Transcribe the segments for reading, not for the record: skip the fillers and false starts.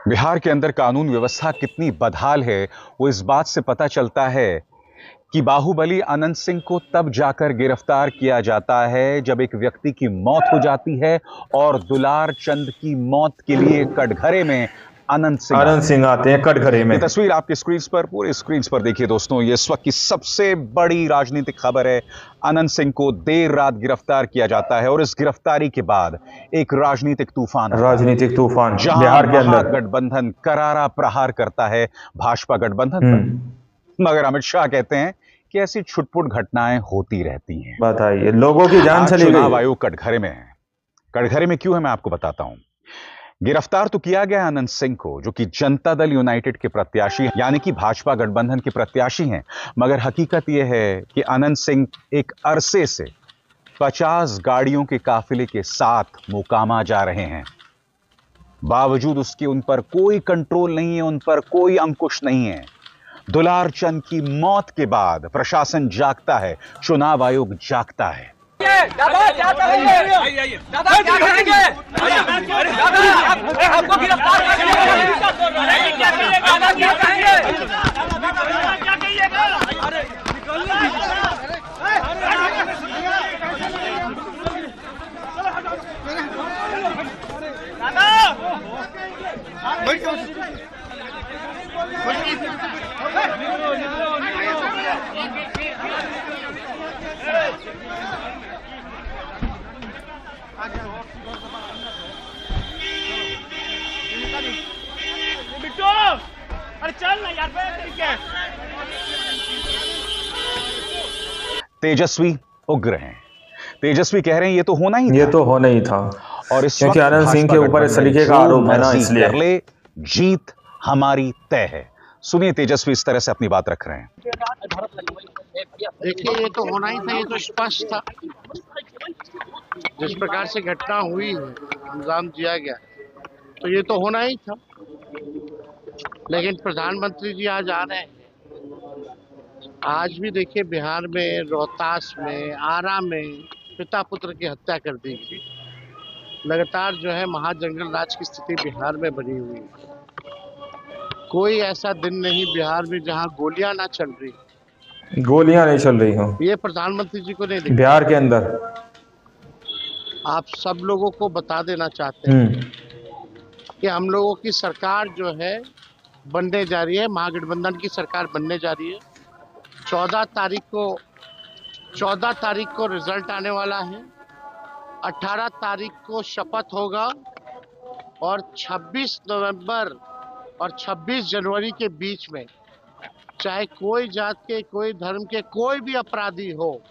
बिहार के अंदर कानून व्यवस्था कितनी बदहाल है वो इस बात से पता चलता है कि बाहुबली अनंत सिंह को तब जाकर गिरफ्तार किया जाता है जब एक व्यक्ति की मौत हो जाती है और दुलार चंद की मौत के लिए कटघरे में अनंत सिंह आते हैं कटघरे में। ये तस्वीर आपके स्क्रीन पर, पूरे स्क्रीन पर देखिए दोस्तों। ये इस वक्त की सबसे बड़ी राजनीतिक खबर है। अनंत सिंह को देर रात गिरफ्तार किया जाता है और इस गिरफ्तारी के बाद एक राजनीतिक तूफान बिहार के अंदर गठबंधन करारा प्रहार करता है भाजपा गठबंधन पर। मगर अमित शाह कहते हैं कि ऐसी छुटपुट घटनाएं होती रहती हैं। बताइए, लोगों की जान चली गई। चुनाव आयोग कटघरे में है। कटघरे में क्यों है मैं आपको बताता हूं। गिरफ्तार तो किया गया अनंत सिंह को, जो कि जनता दल यूनाइटेड के प्रत्याशी यानी कि भाजपा गठबंधन के प्रत्याशी हैं। मगर हकीकत यह है कि अनंत सिंह एक अरसे से 50 गाड़ियों के काफिले के साथ मोकामा जा रहे हैं। बावजूद उसके उन पर कोई कंट्रोल नहीं है, उन पर कोई अंकुश नहीं है। दुलार चंद की मौत के बाद प्रशासन जागता है, चुनाव आयोग जागता है। दादा क्या करेंगे? दादा क्या करेंगे? दादा हमको गिरफ्तार करेंगे। दादा क्या करेंगे? क्या कहिएगा? अरे अरे चल ना यार, तेजस्वी उग्र हैं। तेजस्वी कह रहे हैं ये तो होना ही था। और इस क्योंकि आनंद सिंह के ऊपर इस तरीके का आरोप है ना, इसलिए कर ले, जीत हमारी तय है। सुनिए तेजस्वी इस तरह से अपनी बात रख रहे हैं। देखिए, ये तो होना ही था, ये तो स्पष्ट था। जिस प्रकार से घटना हुई है, अंजाम दिया गया, तो ये तो होना ही था। लेकिन प्रधानमंत्री जी आज आ रहे हैं। आज भी देखिए, बिहार में, रोहतास में, आरा में पिता पुत्र की हत्या कर दी गई। लगातार जो है महाजंगल राज की स्थिति बिहार में बनी हुई है। कोई ऐसा दिन नहीं बिहार में जहां गोलियां ना चल रही हो। ये प्रधानमंत्री जी को नहीं दिखा। बिहार के अंदर आप सब लोगों को बता देना चाहते हैं कि हम लोगों की सरकार जो है बनने जा रही है, महागठबंधन की सरकार बनने जा रही है। 14 तारीख को रिजल्ट आने वाला है। 18 तारीख को शपथ होगा और 26 नवंबर और 26 जनवरी के बीच में चाहे कोई जात के, कोई धर्म के, कोई भी अपराधी हो,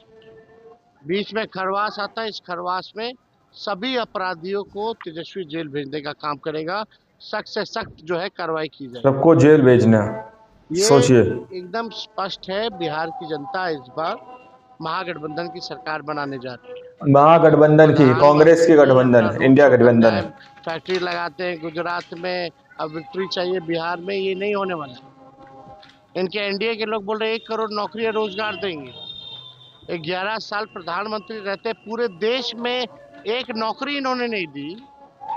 बीच में खरवास आता है। इस खरवास में सभी अपराधियों को तेजस्वी जेल भेजने का काम करेगा। सख्त से सख्त जो है कार्रवाई की जाए। सबको जेल भेजना, सोचिए। एकदम स्पष्ट है, बिहार की जनता इस बार महागठबंधन की सरकार बनाने जा रही है। महागठबंधन की, कांग्रेस की गठबंधन, इंडिया गठबंधन। फैक्ट्री लगाते हैं गुजरात में, अब विक्ट्री चाहिए बिहार में, ये नहीं होने वाला। इनके एनडीए के लोग बोल रहे 1 करोड़ नौकरियां रोजगार देंगे। 11 साल प्रधानमंत्री रहते पूरे देश में एक नौकरी इन्होंने नहीं दी।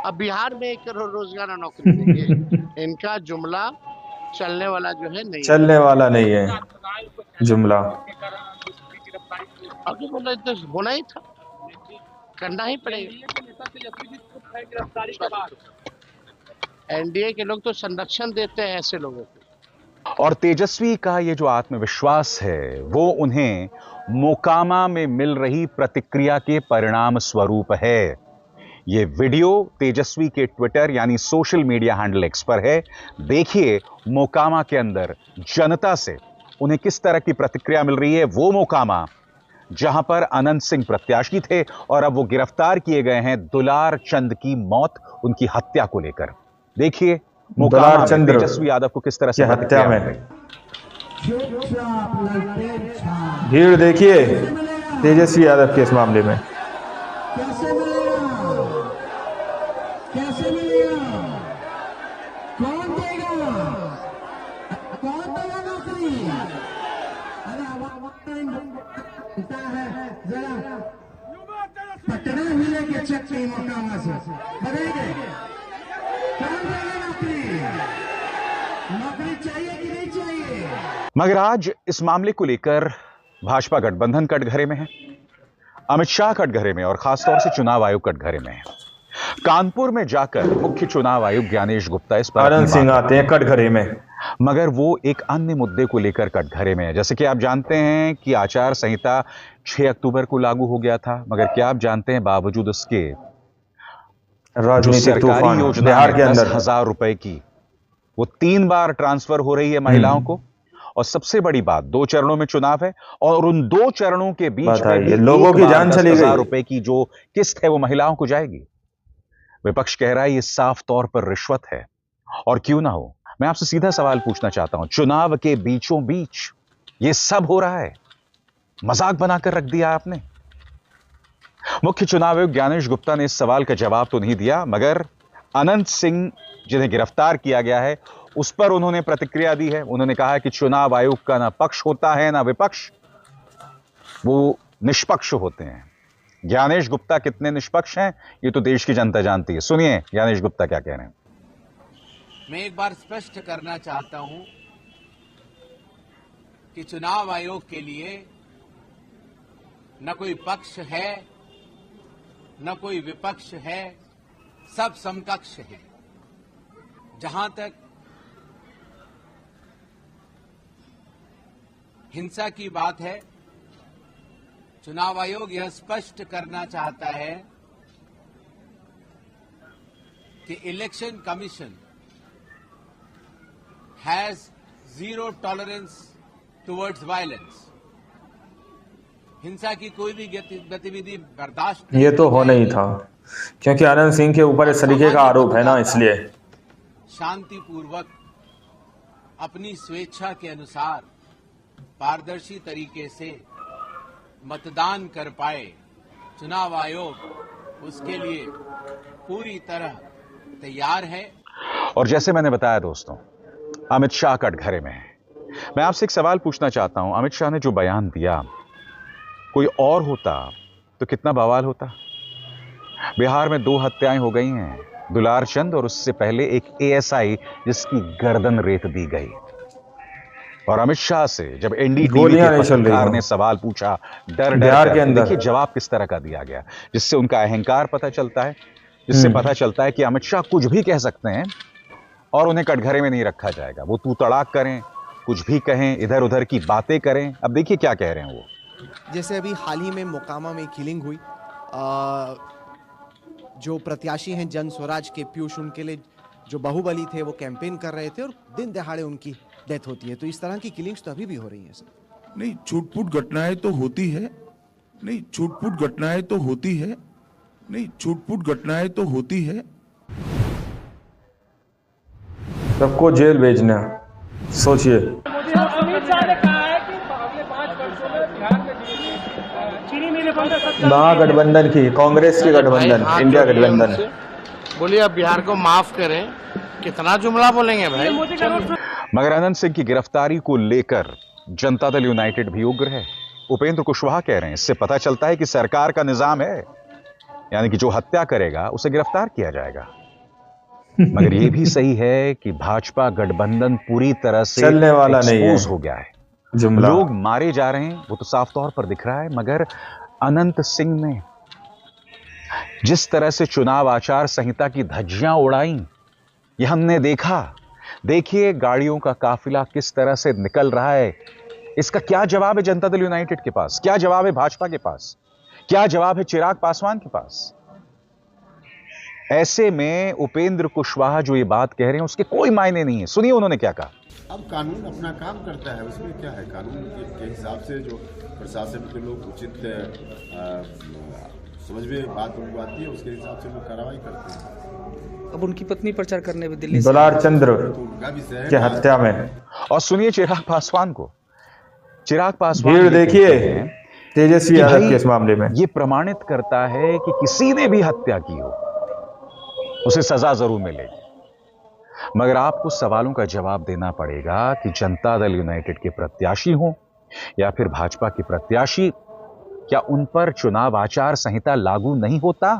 अब बिहार में 1 करोड़ रोजगार और नौकरी देंगे। इनका जुमला चलने वाला जो है नहीं है जुमला। अभी बोला तो होना ही था, करना ही पड़ेगा। एनडीए के लोग तो संरक्षण देते हैं ऐसे लोगों को। और तेजस्वी का ये जो आत्मविश्वास है वो उन्हें मोकामा में मिल रही प्रतिक्रिया के परिणाम स्वरूप है। ये वीडियो तेजस्वी के ट्विटर यानी सोशल मीडिया हैंडल एक्स पर है। देखिए मोकामा के अंदर जनता से उन्हें किस तरह की प्रतिक्रिया मिल रही है। वो मोकामा जहां पर अनंत सिंह प्रत्याशी थे और अब वो गिरफ्तार किए गए हैं दुलार चंद की मौत, उनकी हत्या को लेकर। देखिए दुलार चंद तेजस्वी यादव को किस तरह से हत्या में भीड़ देखिए तेजस्वी यादव के इस मामले में। कैसे मिलेगा? कौन देगा? कौन देगा नौकरी? अरे है जरा पटना मिले के चक्की मोकामा से बनेंगे। कौन देगा नौकरी? मगर आज इस मामले को लेकर भाजपा गठबंधन कटघरे में है, अमित शाह कटघरे में और खासतौर से चुनाव आयोग कटघरे में है। कानपुर में जाकर मुख्य चुनाव आयुक्त ज्ञानेश गुप्ता इस पर आनंद सिंह आते हैं कटघरे में, मगर वो एक अन्य मुद्दे को लेकर कटघरे में है। जैसे कि आप जानते हैं कि आचार संहिता 6 अक्टूबर को लागू हो गया था, मगर क्या आप जानते हैं बावजूद उसके राजनीतिक तूफान योजना बिहार के अंदर 10,000 रुपए की वो 3 बार ट्रांसफर हो रही है महिलाओं को। और सबसे बड़ी बात 2 चरणों में चुनाव है और उन 2 चरणों के बीच में लोगों की जान चली गई। 10,000 रुपए की जो किस्त है वो महिलाओं को जाएगी। विपक्ष कह रहा है ये साफ तौर पर रिश्वत है, और क्यों ना हो। मैं आपसे सीधा सवाल पूछना चाहता हूं, चुनाव के बीचों बीच ये सब हो रहा है, मजाक बनाकर रख दिया आपने। मुख्य चुनाव आयुक्त ज्ञानेश गुप्ता ने इस सवाल का जवाब तो नहीं दिया, मगर अनंत सिंह जिन्हें गिरफ्तार किया गया है उस पर उन्होंने प्रतिक्रिया दी है। उन्होंने कहा कि चुनाव आयोग का ना पक्ष होता है ना विपक्ष, वो निष्पक्ष होते हैं। ज्ञानेश गुप्ता कितने निष्पक्ष हैं ये तो देश की जनता जानती है। सुनिए ज्ञानेश गुप्ता क्या कह रहे हैं। मैं एक बार स्पष्ट करना चाहता हूं कि चुनाव आयोग के लिए न कोई पक्ष है न कोई विपक्ष है, सब समकक्ष है। जहां तक हिंसा की बात है, चुनाव आयोग यह स्पष्ट करना चाहता है कि election commission has zero tolerance towards violence. हिंसा की कोई भी गतिविधि बर्दाश्त नहीं। ये तो होना ही था, क्योंकि आनंद सिंह के ऊपर इस तरीके का आरोप है ना, इसलिए शांतिपूर्वक अपनी स्वेच्छा के अनुसार पारदर्शी तरीके से मतदान कर पाए। चुनाव आयोग उसके लिए पूरी तरह तैयार है। और जैसे मैंने बताया दोस्तों, अमित शाह कटघरे में है। मैं आपसे एक सवाल पूछना चाहता हूं, अमित शाह ने जो बयान दिया, कोई और होता तो कितना बवाल होता। बिहार में 2 हत्याएं हो गई हैं, दुलार चंद और उससे पहले एक एएसआई जिसकी गर्दन रेत दी गई। और अमित शाह से जब एनडीटीवी के पत्रकार ने सवाल पूछा डर बिहार के अंदर, देखिए जवाब किस तरह का दिया गया, जिससे उनका अहंकार पता चलता है, जिससे पता चलता है कि अमित शाह कुछ भी कह सकते हैं और उन्हें कटघरे में नहीं रखा जाएगा। वो तू तड़ाक करें, कुछ भी कहें, इधर उधर की बातें करें। अब देखिए क्या कह रहे हैं वो। जैसे अभी हाल ही में मोकामा में किलिंग हुई, जो प्रत्याशी हैं जन स्वराज के पीयूष, उनके लिए जो बाहुबली थे वो कैंपेन कर रहे थे और दिन दहाड़े उनकी डेथ होती है। तो इस तरह की किलिंग्स तो अभी भी हो रही हैं सर। नहीं, छूटपूट घटनाएं तो होती है, नहीं छूटपूट घटनाएं तो होती है, नहीं छूटपूट घटनाएं तो होती है। सबको जेल भेजना, सोचिए। अमित शाह ने कहा है कि अगले 5 वर्षों में बिहार में चीनी मिलें बंद कर सकते हैं। महागठबंधन की, कांग्रेस की गठबंधन, इंडिया गठबंधन। बोलिए अब बिहार को माफ करें, कितना जुमला बोलेंगे भाई। मगर अनंत सिंह की गिरफ्तारी को लेकर जनता दल यूनाइटेड भी उग्र है। उपेंद्र कुशवाहा कह रहे हैं इससे पता चलता है कि सरकार का निजाम है, यानी कि जो हत्या करेगा उसे गिरफ्तार किया जाएगा। मगर यह भी सही है कि भाजपा गठबंधन पूरी तरह से चलने वाला नहीं है, एक्सपोज हो गया है। जुमला। लोग मारे जा रहे हैं वो तो साफ तौर पर दिख रहा है, मगर अनंत सिंह ने जिस तरह से चुनाव आचार संहिता की धज्जियां उड़ाई, यह हमने देखा। देखिए गाड़ियों का काफिला किस तरह से निकल रहा है। इसका क्या जवाब है जनता दल यूनाइटेड के पास? क्या जवाब है भाजपा के पास? क्या जवाब है चिराग पासवान के पास? ऐसे में उपेंद्र कुशवाहा जो ये बात कह रहे हैं उसके कोई मायने नहीं है। सुनिए उन्होंने क्या कहा। अब कानून अपना काम करता है, उसमें क्या है, कानून के हिसाब से जो प्रशासन के लोग उचित समझ में बात उनको आती है, उसके हिसाब से लोग कार्रवाई करते हैं। अब उनकी पत्नी प्रचार करने में दिल्ली दुलार चंद्र तो की हत्या में। और सुनिए चिराग पासवान को। चिराग पासवान भीड़ देखिए तेजस्वी यादव के इस मामले में। यह प्रमाणित करता है कि किसी ने भी हत्या की हो उसे सजा जरूर मिलेगी। मगर आपको सवालों का जवाब देना पड़ेगा कि जनता दल यूनाइटेड के प्रत्याशी हो या फिर भाजपा के प्रत्याशी, क्या उन पर चुनाव आचार संहिता लागू नहीं होता?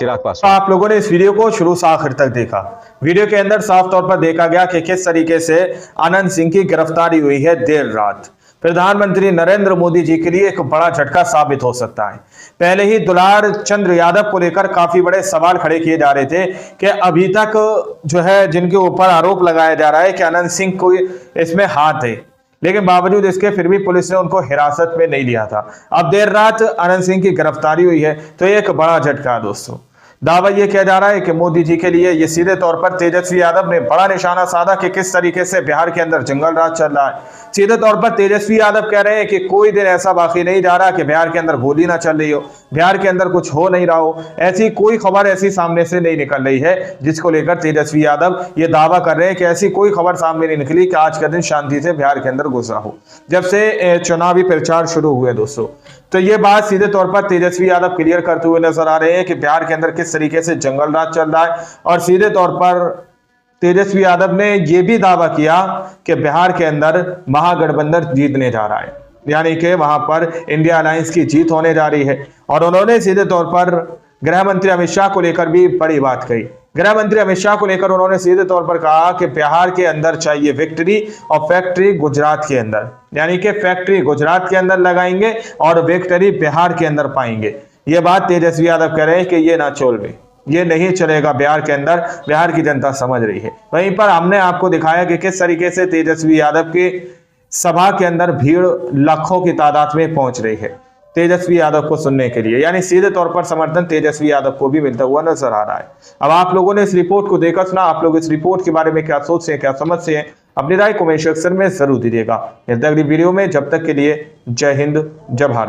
चिराग पासवान। आप लोगों ने इस वीडियो को शुरू से आखिर तक देखा। वीडियो के अंदर साफ तौर पर देखा गया कि किस तरीके से आनंद सिंह की गिरफ्तारी हुई है देर रात। प्रधानमंत्री नरेंद्र मोदी जी के लिए एक बड़ा झटका साबित हो सकता है। पहले ही दुलार चंद्र यादव को लेकर काफी बड़े सवाल खड़े किए जा रहे थे कि अभी तक जो है जिनके ऊपर आरोप लगाया जा रहा है कि आनंद सिंह को इसमें हाथ है, लेकिन बावजूद इसके फिर भी पुलिस ने उनको हिरासत में नहीं लिया था। अब देर रात आनंद सिंह की गिरफ्तारी हुई है, तो ये एक बड़ा झटका है दोस्तों। दावा यह किया जा रहा है कि मोदी जी के लिए ये सीधे तौर पर तेजस्वी यादव ने बड़ा निशाना साधा कि किस तरीके से बिहार के अंदर जंगल राज चल रहा है। सीधे तौर पर तेजस्वी यादव कह रहे हैं कि कोई दिन ऐसा बाकी नहीं जा रहा कि बिहार के अंदर गोली ना चल रही हो, बिहार के अंदर कुछ हो नहीं रहा हो। ऐसी कोई खबर ऐसी सामने से नहीं निकल रही है जिसको लेकर तेजस्वी यादव ये दावा कर रहे हैं कि ऐसी कोई खबर सामने नहीं निकली कि आज का दिन शांति से बिहार के अंदर गुजरा हो जब से चुनावी प्रचार शुरू हुए दोस्तों। तो ये बात सीधे तौर पर तेजस्वी यादव क्लियर करते हुए नजर आ रहे हैं कि बिहार के अंदर किस तरीके से जंगल राज चल रहा है। और सीधे तौर पर तेजस्वी यादव ने यह भी दावा किया कि बिहार के अंदर महागठबंधन जीतने जा रहा है, यानी कि वहां पर इंडिया अलायंस की जीत होने जा रही है। और उन्होंने सीधे तौर पर गृह मंत्री अमित शाह को लेकर भी बड़ी बात कही। गृह मंत्री अमित शाह को लेकर उन्होंने सीधे तौर पर कहा कि बिहार के अंदर चाहिए विक्ट्री और फैक्ट्री गुजरात के अंदर, यानी कि फैक्ट्री गुजरात के अंदर लगाएंगे और विक्ट्री बिहार के अंदर पाएंगे। ये बात तेजस्वी यादव कह रहे हैं कि ये ना चले, ये नहीं चलेगा बिहार के अंदर, बिहार की जनता समझ रही है। वहीं पर हमने आपको दिखाया कि किस तरीके से तेजस्वी यादव की सभा के अंदर भीड़ लाखों की तादाद में पहुंच रही है तेजस्वी यादव को सुनने के लिए, यानी सीधे तौर पर समर्थन तेजस्वी यादव को भी मिलता हुआ नजर आ रहा है। अब आप लोगों ने इस रिपोर्ट को देखा सुना, आप लोग इस रिपोर्ट के बारे में क्या सोचते हैं, क्या समझते हैं, अपनी राय कमेंट सेक्शन में जरूर दीजिएगा। अगली वीडियो में, जब तक के लिए जय हिंद, जय भारत।